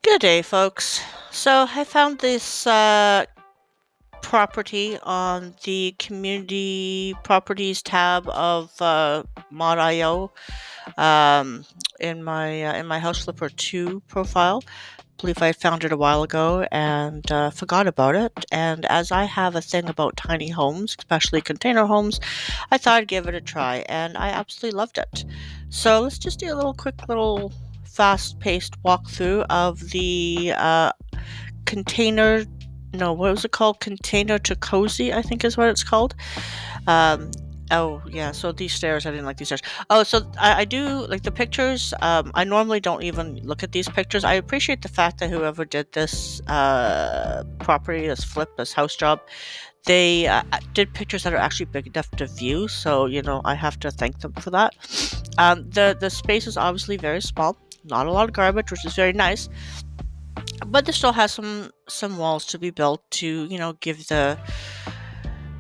Good day, folks. So I found this property on the community properties tab of Mod.io in my House Flipper 2 profile. I believe I found it a while ago and forgot about it. And as I have a thing about tiny homes, especially container homes, I thought I'd give it a try, and I absolutely loved it. So let's just do a little quick little fast-paced walkthrough of the container. No, what was it called? Container to cozy, I think is what it's called. Um, oh yeah, so these stairs, I didn't like these stairs. Oh, so I do like the pictures. I normally don't even look at these pictures. I appreciate the fact that whoever did this property, this flip, this house job, they did pictures that are actually big enough to view. So I have to thank them for that. The space is obviously very small. Not a lot of garbage, which is very nice, but this still has some walls to be built to give the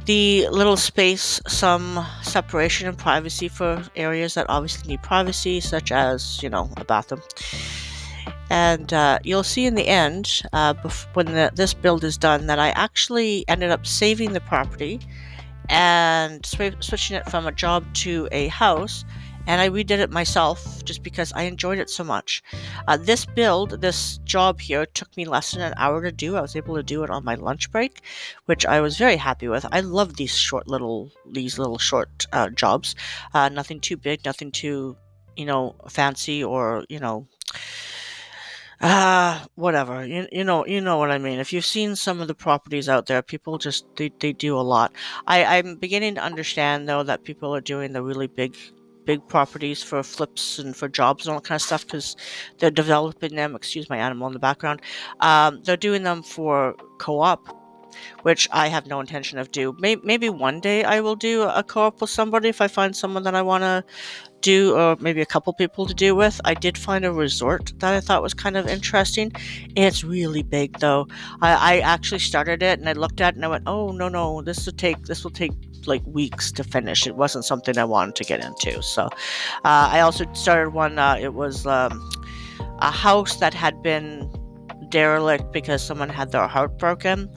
little space some separation and privacy for areas that obviously need privacy, such as a bathroom. And you'll see in the end, when this build is done, that I actually ended up saving the property and switching it from a job to a house. And I redid it myself just because I enjoyed it so much. This job here took me less than an hour to do. I was able to do it on my lunch break, which I was very happy with. I love these little short jobs. Nothing too big, nothing too, fancy or whatever. You know what I mean. If you've seen some of the properties out there, people just they do a lot. I'm beginning to understand though that people are doing the really big properties for flips and for jobs and all that kind of stuff because they're developing them. Excuse my animal in the background. They're doing them for co-op, which I have no intention of do. Maybe one day I will do a co-op with somebody if I find someone that I want to do, or maybe a couple people to do with. I did find a resort that I thought was kind of interesting. It's really big though. I actually started it and I looked at it and I went, oh no, this will take like weeks to finish. It wasn't something I wanted to get into. So I also started one. It was a house that had been derelict because someone had their heart broken,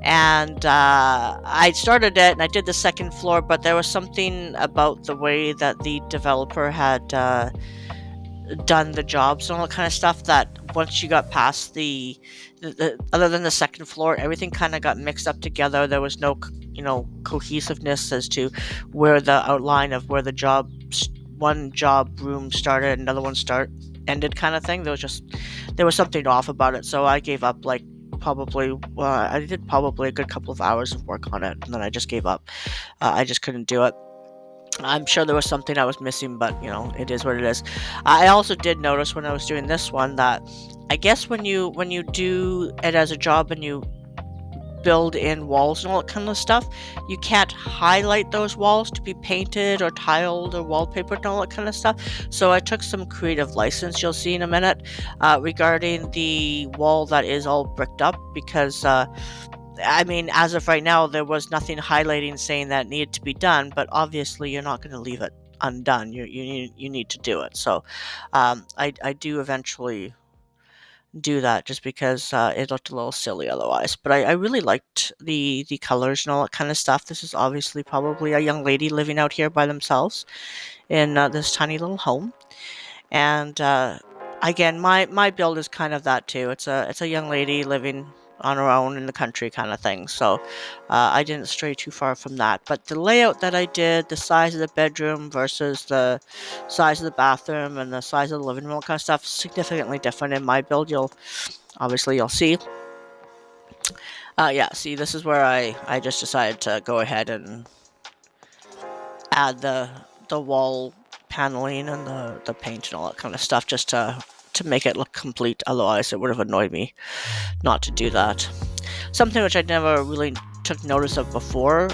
and I started it and I did the second floor, but there was something about the way that the developer had done the jobs and all that kind of stuff that once you got past the other than the second floor, everything kind of got mixed up together. There was no cohesiveness as to where the outline of where one job room started, another one start ended, kind of thing. There was something off about it, so I gave up. Like, probably I did probably a good couple of hours of work on it, and then I just gave up. I just couldn't do it. I'm sure there was something I was missing, but it is what it is. I also did notice when I was doing this one that I guess when you do it as a job and you build in walls and all that kind of stuff, you can't highlight those walls to be painted or tiled or wallpapered and all that kind of stuff. So I took some creative license, you'll see in a minute, regarding the wall that is all bricked up, because I mean, as of right now, there was nothing highlighting saying that it needed to be done, but obviously you're not going to leave it undone. You need to do it. So I do eventually do that just because it looked a little silly otherwise. But I really liked the colors and all that kind of stuff. This is obviously probably a young lady living out here by themselves in this tiny little home. And again, my build is kind of that too. It's a young lady living on her own in the country, kind of thing. So I didn't stray too far from that. But the layout that I did, the size of the bedroom versus the size of the bathroom and the size of the living room, all kind of stuff, significantly different in my build. You'll see. Yeah, see, this is where I just decided to go ahead and add the wall paneling and the paint and all that kind of stuff, just to make it look complete. Otherwise, it would have annoyed me not to do that. Something which I never really took notice of before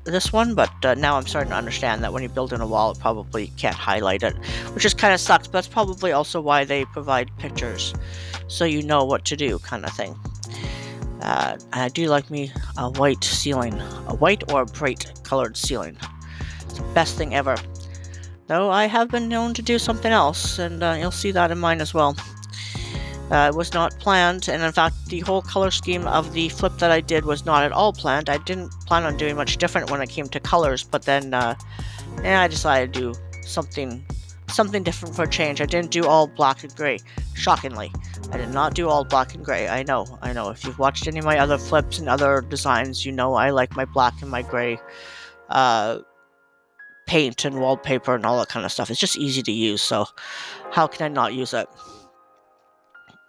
this one, but now I'm starting to understand that when you build in a wall, it probably can't highlight it, which just kind of sucks. But that's probably also why they provide pictures, so you know what to do, kind of thing. I do like me a white ceiling, a white or a bright colored ceiling. It's the best thing ever. Though I have been known to do something else, and you'll see that in mine as well. It was not planned, and in fact, the whole color scheme of the flip that I did was not at all planned. I didn't plan on doing much different when it came to colors, but then I decided to do something different for a change. I didn't do all black and gray. Shockingly, I did not do all black and gray. I know. If you've watched any of my other flips and other designs, you know I like my black and my gray uh, paint and wallpaper and all that kind of stuff. It's just easy to use, so how can I not use it?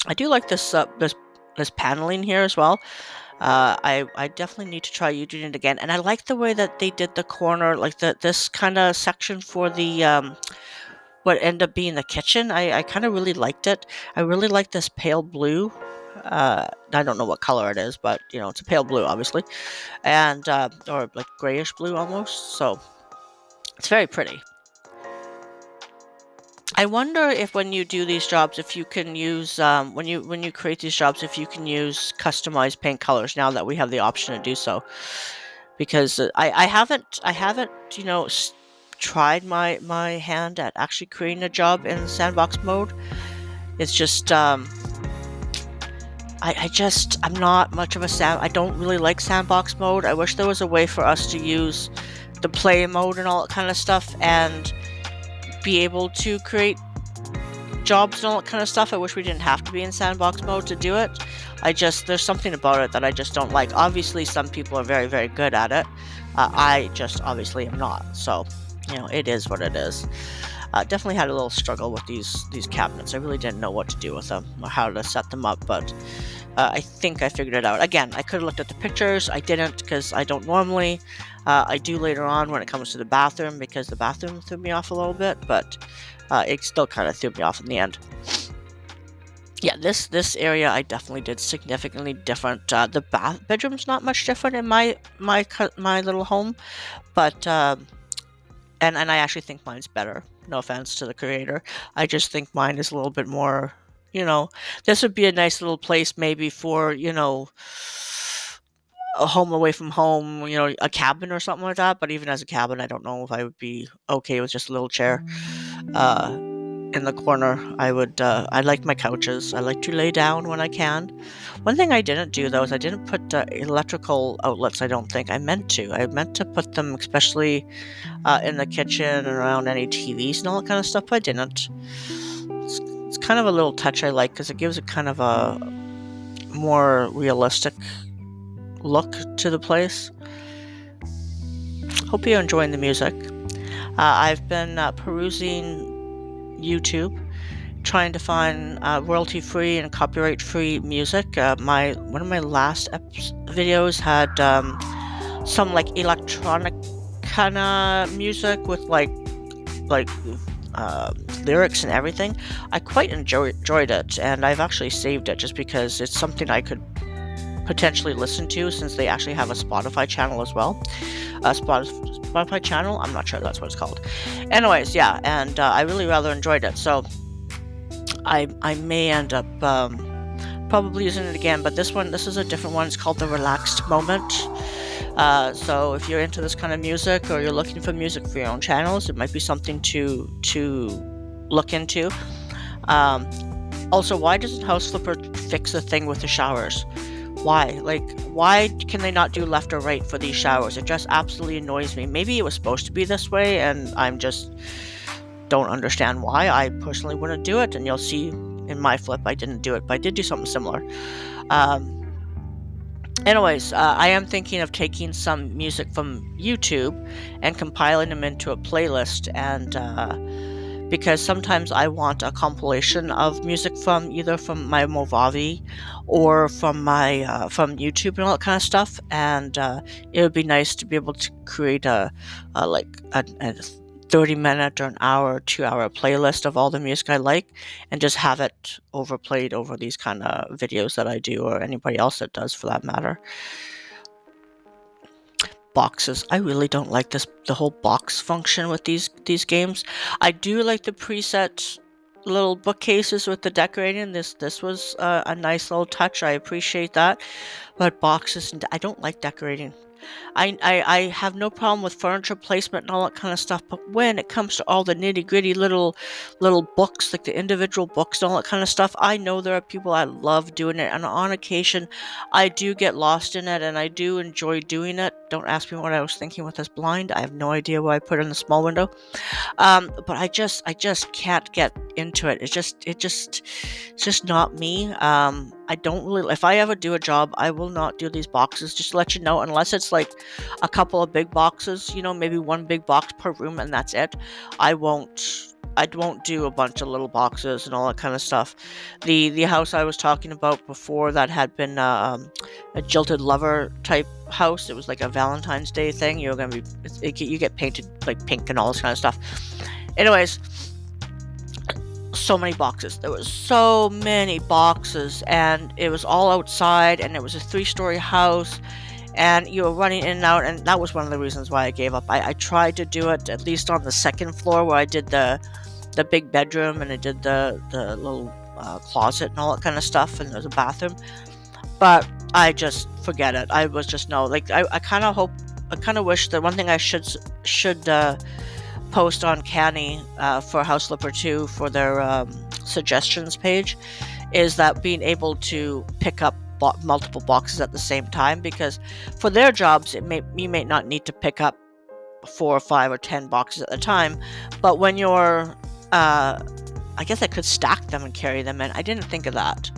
I do like this paneling here as well. I definitely need to try using it again, and I like the way that they did the corner, like this kind of section for the what ended up being the kitchen. I kind of really liked it. I really like this pale blue. I don't know what color it is, but it's a pale blue, obviously, and or like grayish blue almost. So it's very pretty. I wonder if when you do these jobs, if you can use when you create these jobs, if you can use customized paint colors now that we have the option to do so. Because I haven't tried my hand at actually creating a job in sandbox mode. It's just I'm not much of a I don't really like sandbox mode. I wish there was a way for us to use the play mode and all that kind of stuff and be able to create jobs and all that kind of stuff. I wish we didn't have to be in sandbox mode to do it. There's something about it that I just don't like. Obviously, some people are very, very good at it. I just obviously am not. So, it is what it is. Definitely had a little struggle with these cabinets. I really didn't know what to do with them or how to set them up, but I think I figured it out. Again, I could have looked at the pictures. I didn't because I don't normally. I do later on when it comes to the bathroom because the bathroom threw me off a little bit, but it still kind of threw me off in the end. Yeah, this area I definitely did significantly different. The bedroom's not much different in my little home, but and I actually think mine's better. No offense to the creator, I just think mine is a little bit more. This would be a nice little place maybe for a home away from home, a cabin or something like that. But even as a cabin, I don't know if I would be okay with just a little chair. In the corner. I like my couches. I like to lay down when I can. One thing I didn't do though is I didn't put electrical outlets. I don't think I meant to. I meant to put them, especially in the kitchen and around any TVs and all that kind of stuff. But I didn't. It's kind of a little touch I like because it gives it kind of a more realistic look to the place. Hope you're enjoying the music. I've been perusing YouTube, trying to find royalty-free and copyright-free music. One of my last videos had some like electronic kind of music with like lyrics and everything. I quite enjoyed it, and I've actually saved it just because it's something I could potentially listen to since they actually have a Spotify channel as well. Spotify channel? I'm not sure that's what it's called. Anyways, yeah, and I really rather enjoyed it, so I may end up probably using it again, but this is a different one. It's called The Relaxed Moment. So if you're into this kind of music or you're looking for music for your own channels, it might be something to look into. Also, why doesn't House Flipper fix the thing with the showers? Why can they not do left or right for these showers? It just absolutely annoys me. Maybe it was supposed to be this way, and I'm just don't understand why. I personally wouldn't do it, and you'll see in my flip I didn't do it, but I did do something similar. Anyways, I am thinking of taking some music from YouTube and compiling them into a playlist, and because sometimes I want a compilation of music from either from my Movavi or from my from YouTube and all that kind of stuff, and it would be nice to be able to create a 30-minute or an hour or 2-hour playlist of all the music I like and just have it overplayed over these kind of videos that I do or anybody else that does for that matter. Boxes. I really don't like the whole box function with these games. I do like the preset little bookcases with the decorating. This was a nice little touch. I appreciate that. But boxes, I don't like decorating. I have no problem with furniture placement and all that kind of stuff, but when it comes to all the nitty gritty little books, like the individual books and all that kind of stuff, I know there are people that love doing it, and on occasion, I do get lost in it, and I do enjoy doing it. Don't ask me what I was thinking with this blind. I have no idea why I put it in the small window. But I just can't get into it. It's just not me. I don't really. If I ever do a job, I will not do these boxes. Just to let you know, unless it's like a couple of big boxes, maybe one big box per room, and that's it. I won't. I won't do a bunch of little boxes and all that kind of stuff. The house I was talking about before that had been a jilted lover type house. It was like a Valentine's Day thing. You're gonna be you get painted like pink and all this kind of stuff. Anyways, so many boxes. There was so many boxes, and it was all outside, and it was a 3-story house, and you were running in and out, and that was one of the reasons why I gave up. I tried to do it at least on the second floor where I did the big bedroom, and I did the little closet and all that kind of stuff, and there's a bathroom. But I just forget it. I was just no, like I kind of hope, I kind of wish that one thing I should post on Canny for House Flipper 2 for their suggestions page is that being able to pick up multiple boxes at the same time, because for their jobs you may not need to pick up 4 or 5 or 10 boxes at a time, but when you're I guess I could stack them and carry them in. I didn't think of that.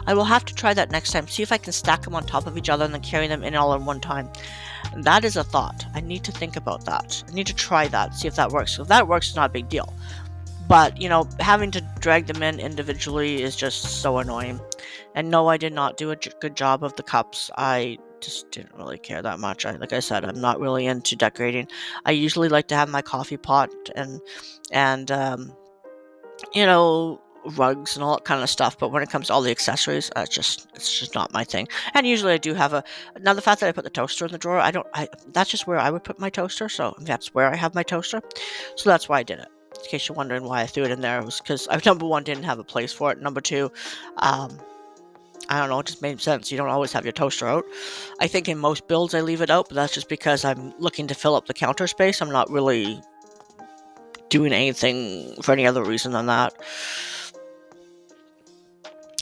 I will have to try that next time. See if I can stack them on top of each other and then carry them in all at one time. That is a thought. I need to think about that. I need to try that, see if that works. So if that works, it's not a big deal. But, having to drag them in individually is just so annoying. And no, I did not do a good job of the cups. I just didn't really care that much. Like I said, I'm not really into decorating. I usually like to have my coffee pot and you know, rugs and all that kind of stuff. But when it comes to all the accessories, it's just not my thing. And usually I do have now the fact that I put the toaster in the drawer, that's just where I would put my toaster. So that's where I have my toaster. So that's why I did it. In case you're wondering why I threw it in there, it was because number one, didn't have a place for it. Number two, I don't know, it just made sense. You don't always have your toaster out. I think in most builds I leave it out, but that's just because I'm looking to fill up the counter space. I'm not really doing anything for any other reason than that.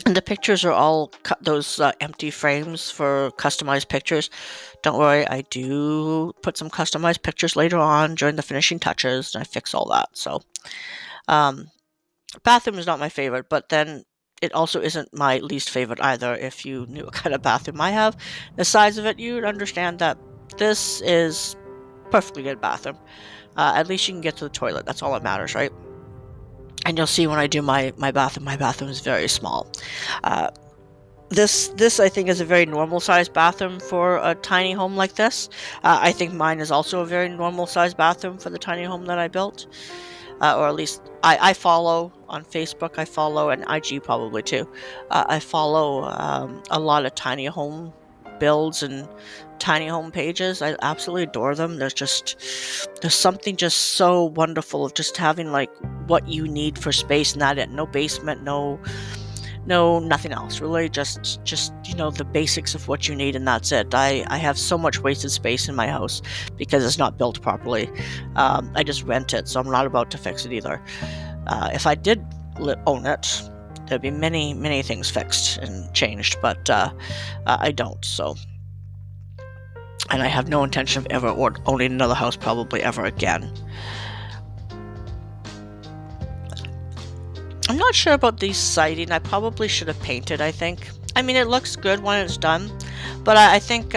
And the pictures are all those empty frames for customized pictures. Don't worry, I do put some customized pictures later on during the finishing touches, and I fix all that. So, bathroom is not my favorite, but then it also isn't my least favorite either. If you knew what kind of bathroom I have, the size of it, you'd understand that this is perfectly good bathroom. At least you can get to the toilet. That's all that matters, right? And you'll see when I do my bathroom is very small. This I think is a very normal sized bathroom for a tiny home like this. I think mine is also a very normal sized bathroom for the tiny home that I built. Or at least I follow on Facebook. I follow, and IG probably too. I follow a lot of tiny home builds and tiny home pages. I absolutely adore them. There's something just so wonderful of just having like what you need for space, and that it. No basement, no nothing else really, just the basics of what you need, and that's it. I have so much wasted space in my house because it's not built properly. I just rent it, so I'm not about to fix it either. If I did own it, there'd be many things fixed and changed, but I don't. So, and I have no intention of ever owning another house probably ever again. I'm not sure about the siding. I probably should have painted, I think. I mean, it looks good when it's done, but I think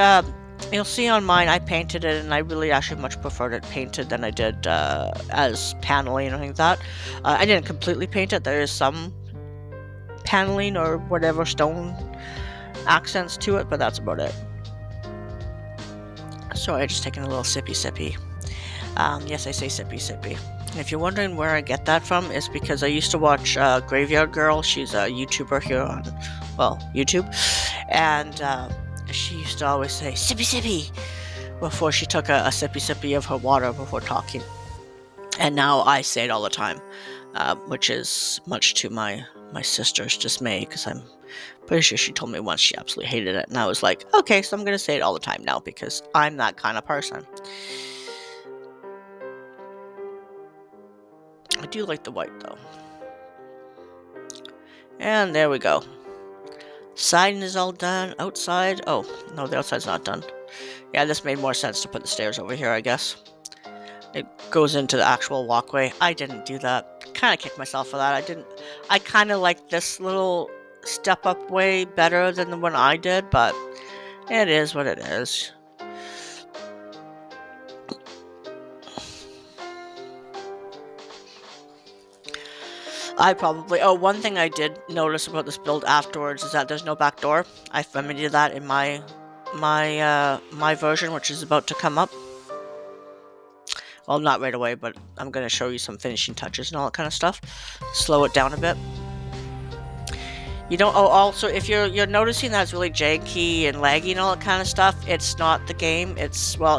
you'll see on mine, I painted it, and I really actually much preferred it painted than I did as paneling or anything like that. I didn't completely paint it. There is some paneling or whatever stone accents to it, but that's about it. Sorry, just taking a little sippy. Yes, I say sippy. And if you're wondering where I get that from, it's because I used to watch Graveyard Girl. She's a YouTuber here on, YouTube. And she used to always say, sippy, before she took a sippy of her water before talking. And now I say it all the time, which is much to my sister's dismay, because I'm Pretty sure she told me once she absolutely hated it, and I was like, okay, so I'm gonna say it all the time now because I'm that kind of person. I do like the white though. And there we go. Siding is all done. Outside. Oh, no, the outside's not done. Yeah, this made more sense to put the stairs over here, I guess. It goes into the actual walkway. I didn't do that. Kind of kicked myself for that. I kind of like this little step up way better than the one I did, but it is what it is. One thing I did notice about this build afterwards is that there's no back door. I remedied that in my version, which is about to come up. Well, not right away, but I'm going to show you some finishing touches and all that kind of stuff. Slow it down a bit. You don't. Oh, also, if you're noticing that it's really janky and laggy and all that kind of stuff, it's not the game. It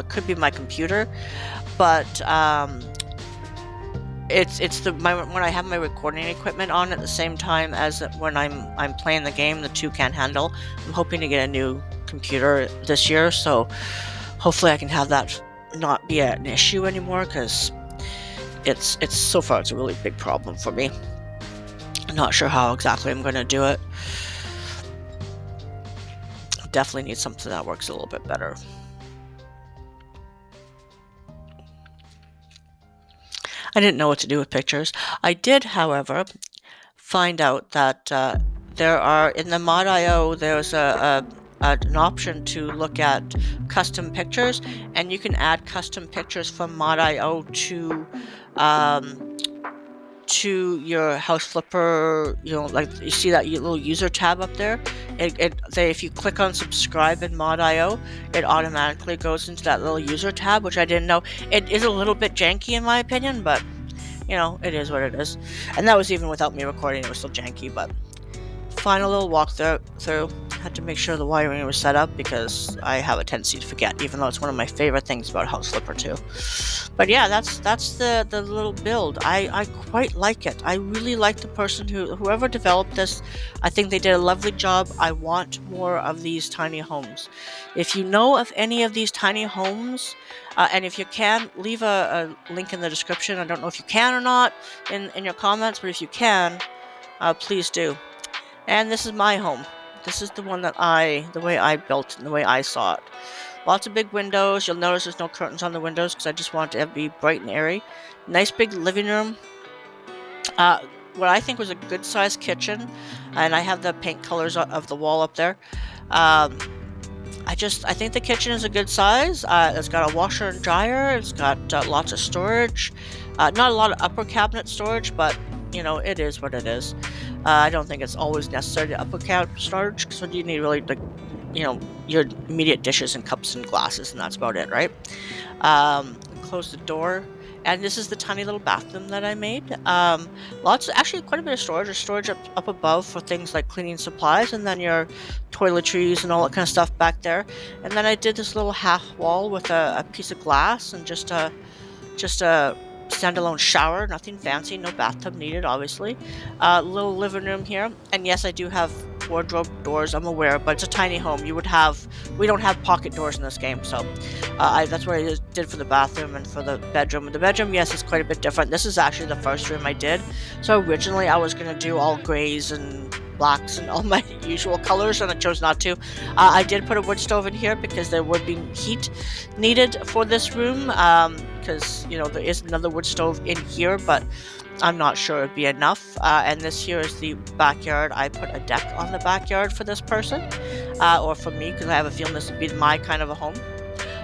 could be my computer, but it's when I have my recording equipment on at the same time as when I'm playing the game. The two can't handle. I'm hoping to get a new computer this year, so hopefully I can have that not be an issue anymore, because it's so far it's a really big problem for me. I'm not sure how exactly I'm going to do it. Definitely need something that works a little bit better. I didn't know what to do with pictures. I did, however, find out that there are, in the Mod.io, there's an option to look at custom pictures, and you can add custom pictures from Mod.io to your House Flipper. Like you see that little user tab up there. If you click on subscribe in Mod.io, it automatically goes into that little user tab, which I didn't know. It is a little bit janky in my opinion, but it is what it is. And that was even without me recording. It was still janky, but final little walkthrough. Had to make sure the wiring was set up because I have a tendency to forget, even though it's one of my favorite things about House Flipper 2. But yeah, that's the little build. I quite like it. I really like the person whoever developed this. I think they did a lovely job. I want more of these tiny homes. If you know of any of these tiny homes, and if you can, leave a link in the description. I don't know if you can or not in your comments, but if you can, please do. And this is my home. This is the one the way I built and the way I saw it. Lots of big windows. You'll notice there's no curtains on the windows because I just want it to be bright and airy. Nice big living room. What I think was a good sized kitchen. And I have the paint colors of the wall up there. I think the kitchen is a good size. It's got a washer and dryer. It's got lots of storage. Not a lot of upper cabinet storage, but it is what it is. I don't think it's always necessary to upper cabinet storage, because what you need really, your immediate dishes and cups and glasses, and that's about it, right? Close the door. And this is the tiny little bathroom that I made. Actually quite a bit of storage. There's storage up above for things like cleaning supplies, and then your toiletries and all that kind of stuff back there. And then I did this little half wall with a piece of glass and just a standalone shower, nothing fancy, no bathtub needed, obviously. Little living room here, and yes, I do have wardrobe doors, I'm aware, but it's a tiny home. We don't have pocket doors in this game, so that's what I did for the bathroom and for the bedroom. The bedroom, yes, is quite a bit different. This is actually the first room I did. So originally I was going to do all grays and blacks and all my usual colors, and I chose not to. I did put a wood stove in here because there would be heat needed for this room, because there is another wood stove in here, but I'm not sure it'd be enough. And this here is the backyard. I put a deck on the backyard for this person, or for me, because I have a feeling this would be my kind of a home.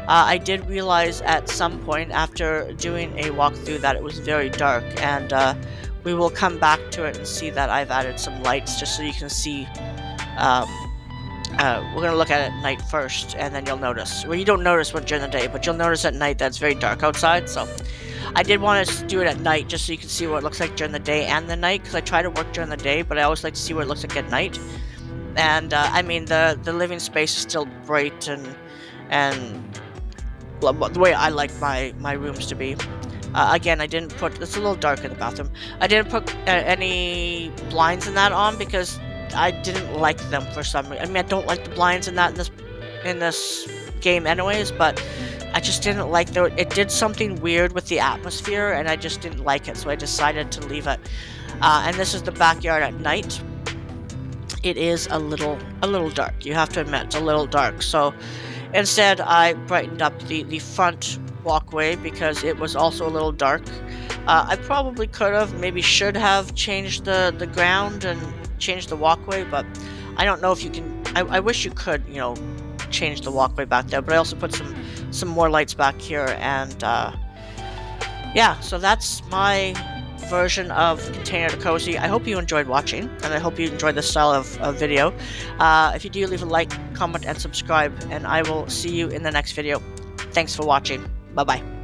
I did realize at some point after doing a walkthrough that it was very dark, and we will come back to it and see that I've added some lights just so you can see. We're going to look at it at night first, and then you'll notice. Well, you don't notice what during the day, but you'll notice at night that it's very dark outside, so I did want to do it at night just so you can see what it looks like during the day and the night, because I try to work during the day, but I always like to see what it looks like at night. And I mean, the living space is still bright and the way I like my rooms to be. Again, it's a little dark in the bathroom. I didn't put any blinds in that on because I didn't like them for some reason. I mean, I don't like the blinds in this game anyways, but I just didn't like it did something weird with the atmosphere, and I just didn't like it, so I decided to leave it. And this is the backyard at night. It is a little dark. You have to admit, it's a little dark. So instead, I brightened up the front walkway because it was also a little dark. I probably could have, maybe should have changed the ground and changed the walkway, but I don't know if you can. I wish you could, change the walkway back there. But I also put some more lights back here, and yeah. So that's my version of Container to Cozy. I hope you enjoyed watching, and I hope you enjoyed this style of video. If you do, leave a like, comment, and subscribe, and I will see you in the next video. Thanks for watching. Bye bye.